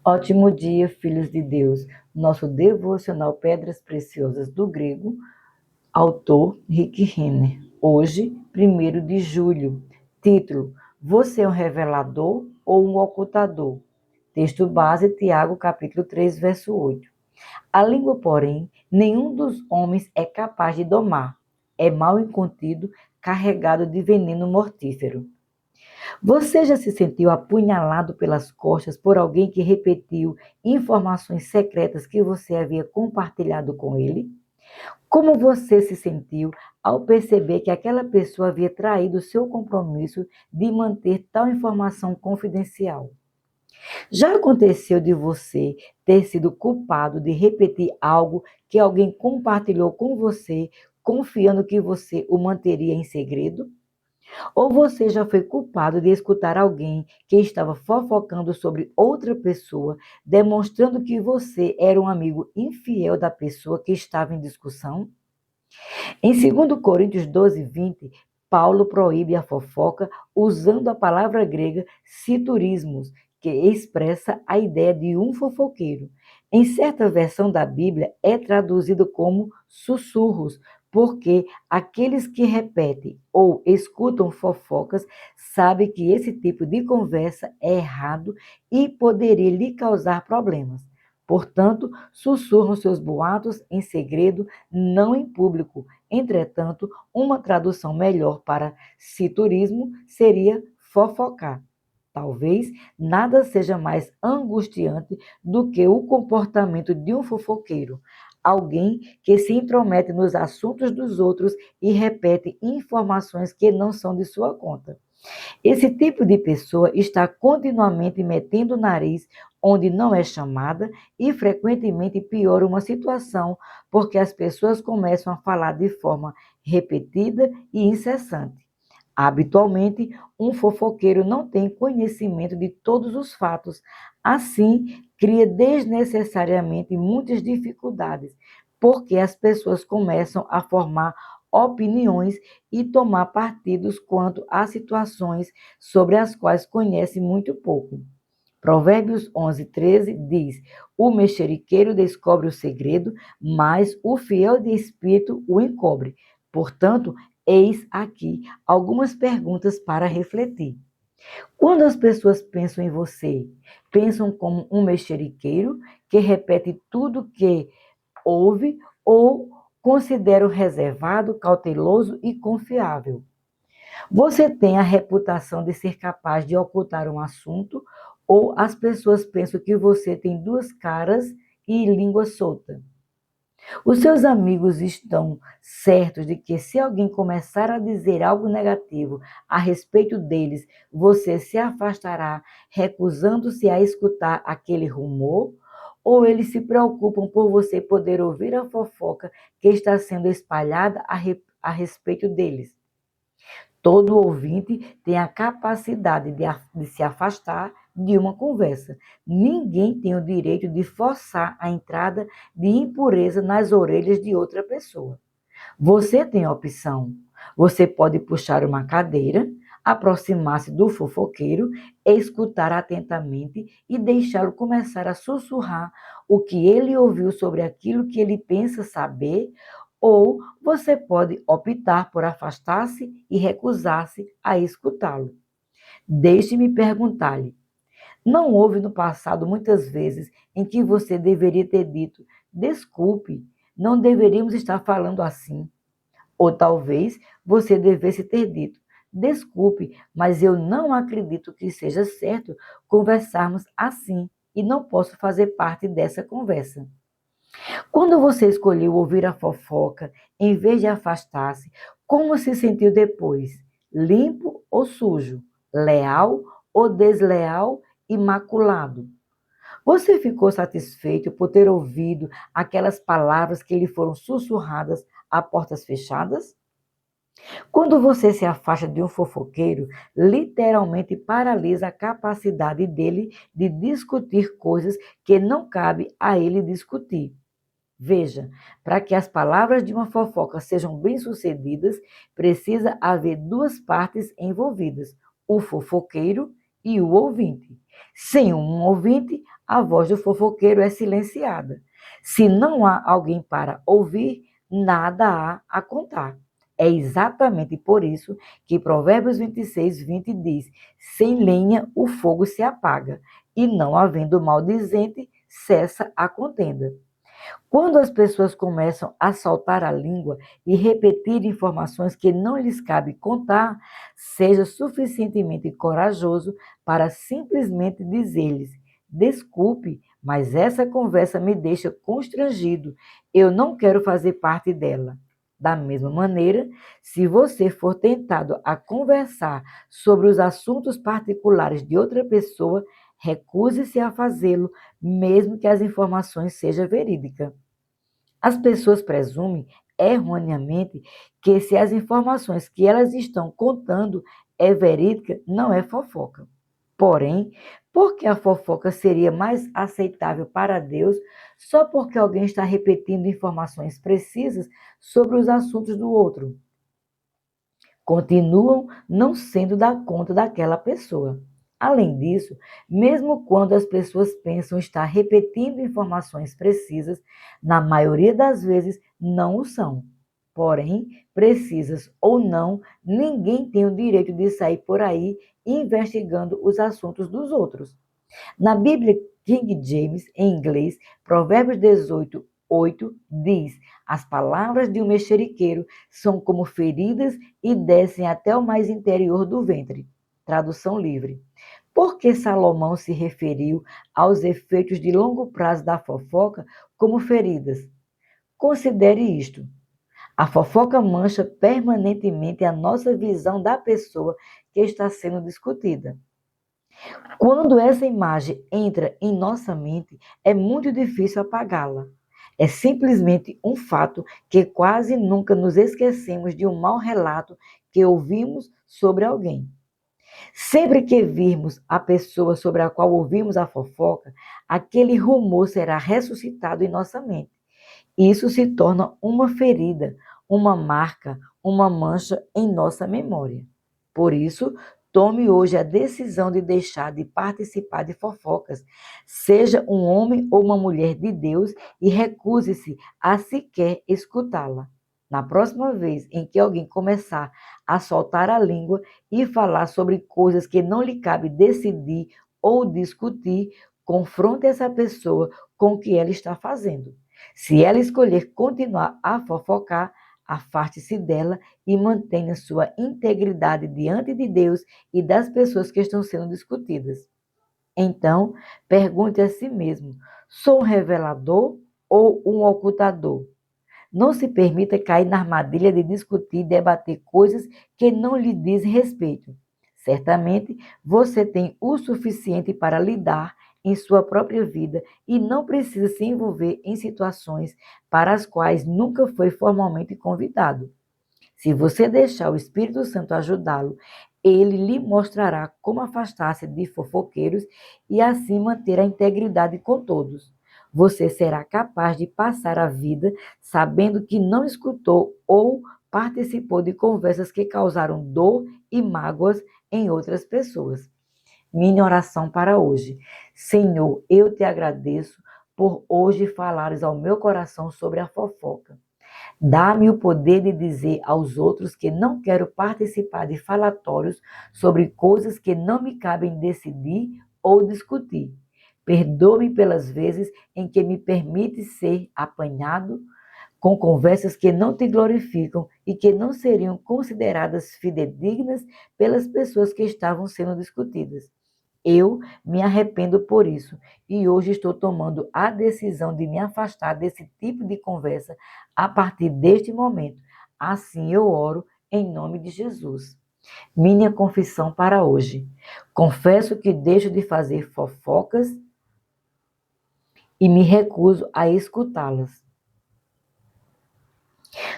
Ótimo dia, filhos de Deus. Nosso devocional Pedras Preciosas do Grego, autor Rick Renner. Hoje, 1º de julho. Título: Você é um revelador ou um ocultador? Texto base, Tiago, capítulo 3, verso 8. A língua, porém, nenhum dos homens é capaz de domar. É mal incontido, carregado de veneno mortífero. Você já se sentiu apunhalado pelas costas por alguém que repetiu informações secretas que você havia compartilhado com ele? Como você se sentiu ao perceber que aquela pessoa havia traído seu compromisso de manter tal informação confidencial? Já aconteceu de você ter sido culpado de repetir algo que alguém compartilhou com você, confiando que você o manteria em segredo? Ou você já foi culpado de escutar alguém que estava fofocando sobre outra pessoa, demonstrando que você era um amigo infiel da pessoa que estava em discussão? Em 2 Coríntios 12:20, Paulo proíbe a fofoca usando a palavra grega siturismos, que expressa a ideia de um fofoqueiro. Em certa versão da Bíblia é traduzido como sussurros, porque aqueles que repetem ou escutam fofocas sabem que esse tipo de conversa é errado e poderia lhe causar problemas. Portanto, sussurram seus boatos em segredo, não em público. Entretanto, uma tradução melhor para siturismo seria fofocar. Talvez nada seja mais angustiante do que o comportamento de um fofoqueiro, alguém que se intromete nos assuntos dos outros e repete informações que não são de sua conta. Esse tipo de pessoa está continuamente metendo o nariz onde não é chamada e frequentemente piora uma situação porque as pessoas começam a falar de forma repetida e incessante. Habitualmente, um fofoqueiro não tem conhecimento de todos os fatos, assim, cria desnecessariamente muitas dificuldades, porque as pessoas começam a formar opiniões e tomar partidos quanto a situações sobre as quais conhece muito pouco. Provérbios 11:13 diz: O mexeriqueiro descobre o segredo, mas o fiel de espírito o encobre. Portanto, eis aqui algumas perguntas para refletir. Quando as pessoas pensam em você, pensam como um mexeriqueiro que repete tudo que ouve ou consideram reservado, cauteloso e confiável? Você tem a reputação de ser capaz de ocultar um assunto ou as pessoas pensam que você tem duas caras e língua solta? Os seus amigos estão certos de que se alguém começar a dizer algo negativo a respeito deles, você se afastará, recusando-se a escutar aquele rumor? Ou eles se preocupam por você poder ouvir a fofoca que está sendo espalhada a respeito deles? Todo ouvinte tem a capacidade de se afastar de uma conversa. Ninguém tem o direito de forçar a entrada de impureza nas orelhas de outra pessoa. Você tem a opção. Você pode puxar uma cadeira, aproximar-se do fofoqueiro, escutar atentamente e deixá-lo começar a sussurrar o que ele ouviu sobre aquilo que ele pensa saber, ou você pode optar por afastar-se e recusar-se a escutá-lo. Deixe-me perguntar-lhe: não houve no passado muitas vezes em que você deveria ter dito: desculpe, não deveríamos estar falando assim? Ou talvez você devesse ter dito: desculpe, mas eu não acredito que seja certo conversarmos assim e não posso fazer parte dessa conversa. Quando você escolheu ouvir a fofoca, em vez de afastar-se, como se sentiu depois? Limpo ou sujo? Leal ou desleal? Imaculado? Você ficou satisfeito por ter ouvido aquelas palavras que lhe foram sussurradas a portas fechadas? Quando você se afasta de um fofoqueiro, literalmente paralisa a capacidade dele de discutir coisas que não cabe a ele discutir. Veja, para que as palavras de uma fofoca sejam bem-sucedidas, precisa haver duas partes envolvidas, o fofoqueiro e o ouvinte. Sem um ouvinte, a voz do fofoqueiro é silenciada. Se não há alguém para ouvir, nada há a contar. É exatamente por isso que Provérbios 26:20 diz: sem lenha o fogo se apaga, e não havendo maldizente, cessa a contenda. Quando as pessoas começam a soltar a língua e repetir informações que não lhes cabe contar, seja suficientemente corajoso para simplesmente dizer-lhes: desculpe, mas essa conversa me deixa constrangido. Eu não quero fazer parte dela. Da mesma maneira, se você for tentado a conversar sobre os assuntos particulares de outra pessoa, recuse-se a fazê-lo, mesmo que as informações sejam verídicas. As pessoas presumem erroneamente que se as informações que elas estão contando é verídica, não é fofoca. Porém, por que a fofoca seria mais aceitável para Deus só porque alguém está repetindo informações precisas sobre os assuntos do outro? Continuam não sendo da conta daquela pessoa. Além disso, mesmo quando as pessoas pensam estar repetindo informações precisas, na maioria das vezes não o são. Porém, precisas ou não, ninguém tem o direito de sair por aí investigando os assuntos dos outros. Na Bíblia King James, em inglês, Provérbios 18:8 diz: as palavras de um mexeriqueiro são como feridas e descem até o mais interior do ventre. Tradução livre. Por que Salomão se referiu aos efeitos de longo prazo da fofoca como feridas? Considere isto. A fofoca mancha permanentemente a nossa visão da pessoa que está sendo discutida. Quando essa imagem entra em nossa mente, é muito difícil apagá-la. É simplesmente um fato que quase nunca nos esquecemos de um mau relato que ouvimos sobre alguém. Sempre que virmos a pessoa sobre a qual ouvimos a fofoca, aquele rumor será ressuscitado em nossa mente. Isso se torna uma ferida, uma marca, uma mancha em nossa memória. Por isso, tome hoje a decisão de deixar de participar de fofocas. Seja um homem ou uma mulher de Deus e recuse-se a sequer escutá-la. Na próxima vez em que alguém começar a soltar a língua e falar sobre coisas que não lhe cabe decidir ou discutir, confronte essa pessoa com o que ela está fazendo. Se ela escolher continuar a fofocar, afaste-se dela e mantenha sua integridade diante de Deus e das pessoas que estão sendo discutidas. Então, pergunte a si mesmo: sou um revelador ou um ocultador? Não se permita cair na armadilha de discutir e debater coisas que não lhe dizem respeito. Certamente você tem o suficiente para lidar em sua própria vida e não precisa se envolver em situações para as quais nunca foi formalmente convidado. Se você deixar o Espírito Santo ajudá-lo, ele lhe mostrará como afastar-se de fofoqueiros e assim manter a integridade com todos. Você será capaz de passar a vida sabendo que não escutou ou participou de conversas que causaram dor e mágoas em outras pessoas. Minha oração para hoje. Senhor, eu te agradeço por hoje falares ao meu coração sobre a fofoca. Dá-me o poder de dizer aos outros que não quero participar de falatórios sobre coisas que não me cabem decidir ou discutir. Perdoe-me pelas vezes em que me permite ser apanhado com conversas que não te glorificam e que não seriam consideradas fidedignas pelas pessoas que estavam sendo discutidas. Eu me arrependo por isso e hoje estou tomando a decisão de me afastar desse tipo de conversa a partir deste momento. Assim eu oro em nome de Jesus. Minha confissão para hoje. Confesso que deixo de fazer fofocas e me recuso a escutá-las.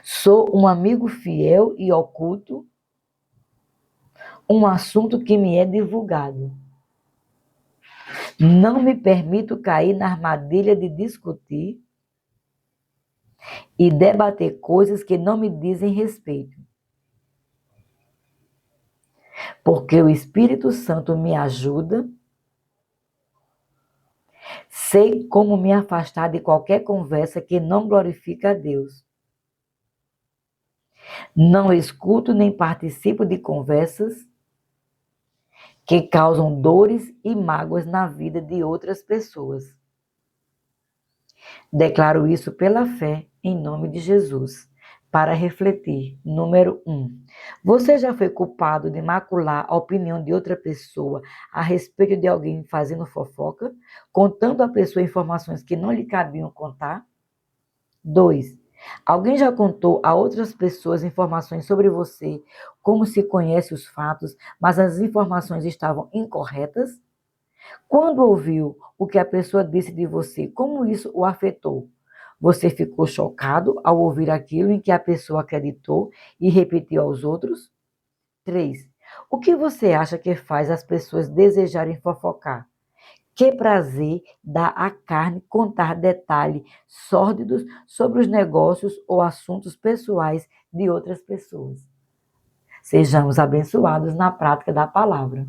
Sou um amigo fiel e oculto um assunto que me é divulgado. Não me permito cair na armadilha de discutir e debater coisas que não me dizem respeito. Porque o Espírito Santo me ajuda, Sei como me afastar de qualquer conversa que não glorifica a Deus. Não escuto nem participo de conversas que causam dores e mágoas na vida de outras pessoas. Declaro isso pela fé, em nome de Jesus. Para refletir, número 1. Você já foi culpado de macular a opinião de outra pessoa a respeito de alguém fazendo fofoca, contando à pessoa informações que não lhe cabiam contar? 2. Alguém já contou a outras pessoas informações sobre você, como se conhece os fatos, mas as informações estavam incorretas? Quando ouviu o que a pessoa disse de você, como isso o afetou? Você ficou chocado ao ouvir aquilo em que a pessoa acreditou e repetiu aos outros? 3. O que você acha que faz as pessoas desejarem fofocar? Que prazer dá à carne contar detalhes sórdidos sobre os negócios ou assuntos pessoais de outras pessoas. Sejamos abençoados na prática da palavra.